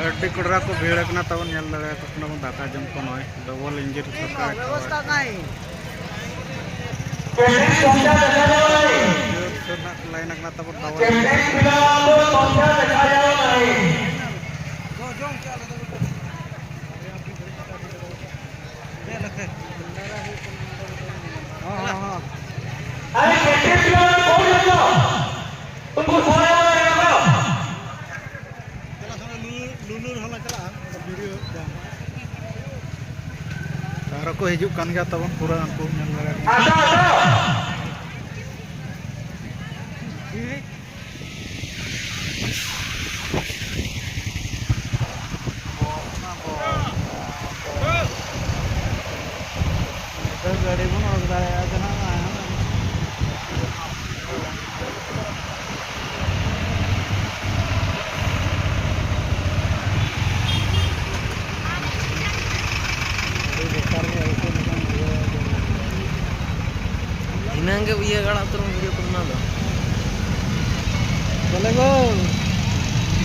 अड्डी कुडरा को भीड़ कना तब नल लगा तो अपना दाका जम को नय डबल इंजन सरकार व्यवस्था नहीं लाइन कना तब डबल को हिजुक कान गया तब पूरा उनको गाड़ी बना इनंगे ये गाड़ा तो वीडियो को बना दो चले गो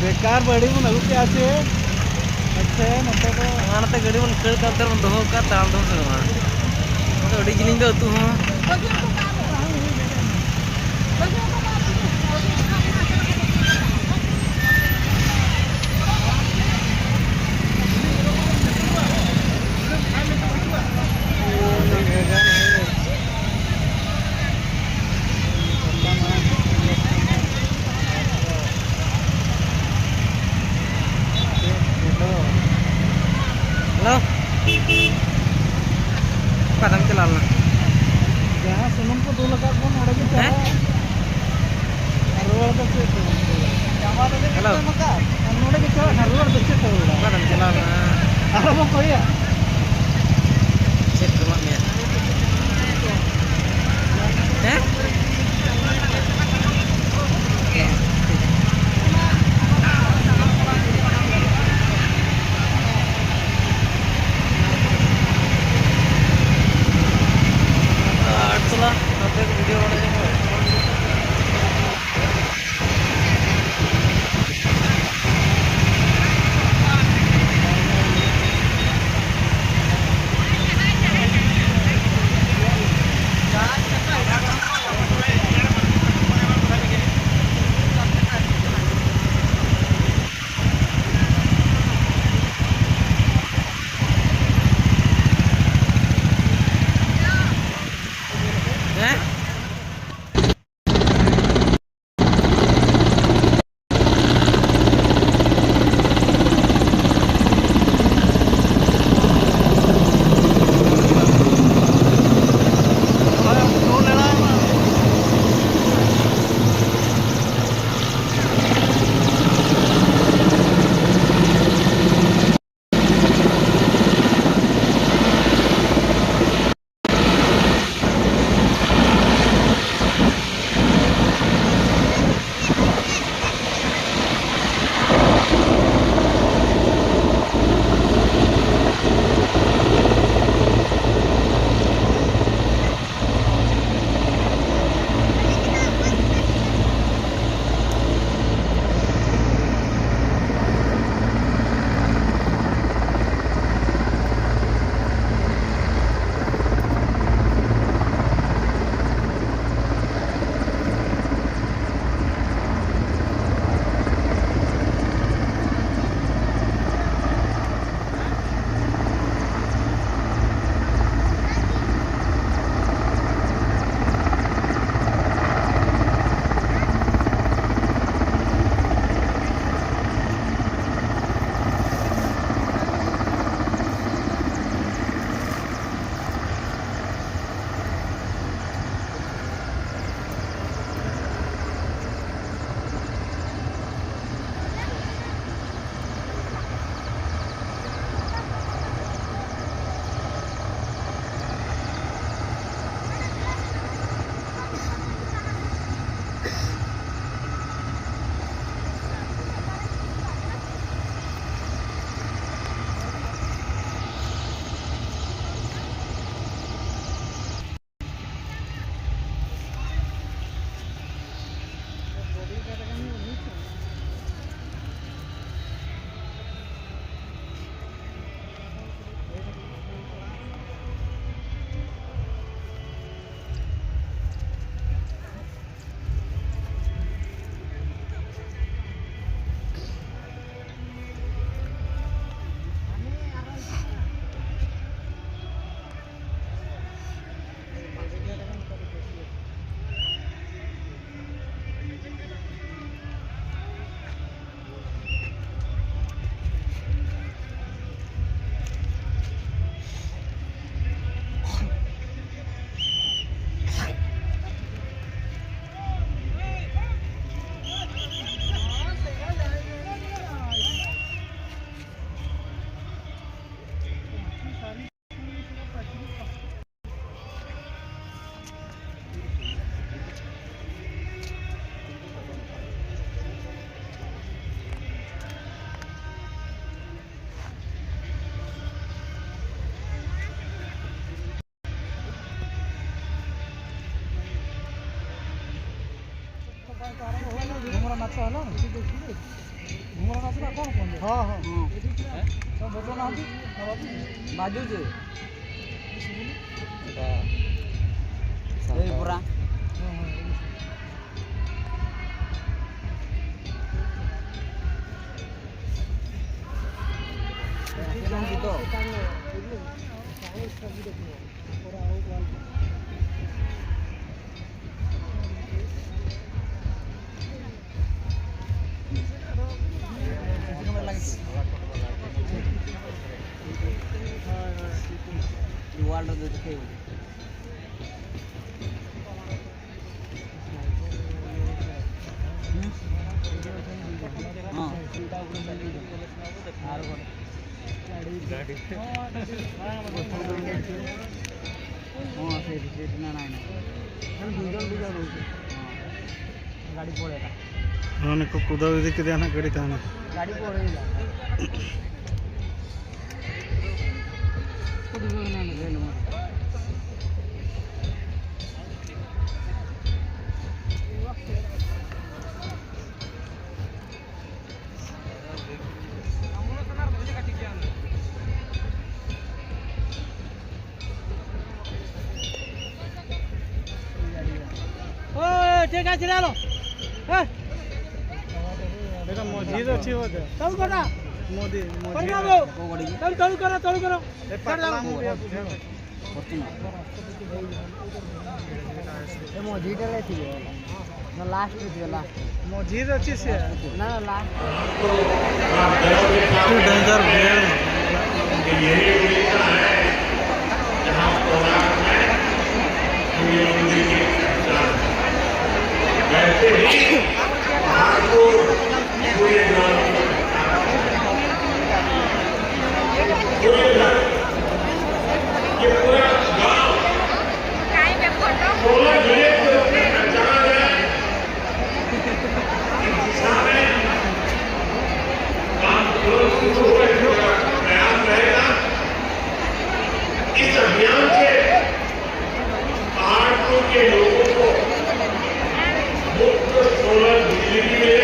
बेकार बड़ी मन अगु के आसे अच्छा नते को आनते गाड़ी मन खेल करते मन दोहो का ताल दो से मा तो अड़ी जिनिंग दो तू हो Halo, padang celal na. Jहाँ सुनम को 2 लगा कौन अड़े के चाहे? हरवार बच्चे तो। हेलो। अनोड़े के चाहे हरवार बच्चे तो। padang celal na. Apa mau kau ya? Cek rumah ni. Video बना ଘୁମରା ନାଚ ହେଲା ଘୁମରା ନାଚଟା କ'ଣ କୁହନ୍ତି? ହଁ ହଁ ହଁ ବଜ ନାହାନ୍ତି ବାଜୁଛି ଏଇ ପୁରା ଗୀତ वाल देखे हाँ गाड़ी पड़ेगा कुदा के देना गाड़ी थाना गाड़ी पड़ेगा ठीक है चिरा लो देखो मस्जिद अच्छी बात है तब करा मोदी मोदी तब तब करो ए मस्जिद ले थी ना लास्ट थी लास्ट मस्जिद अच्छी से ना लास्ट डेंजर भीड़ वैसे ही पहाड़ को ये पूरा गाँव 16 जिले को चला गया सारे काम शुरू हुए प्रयास रहेगा इस अभियान से पहाड़ के लोगों को मुफ्त सोलर बिजली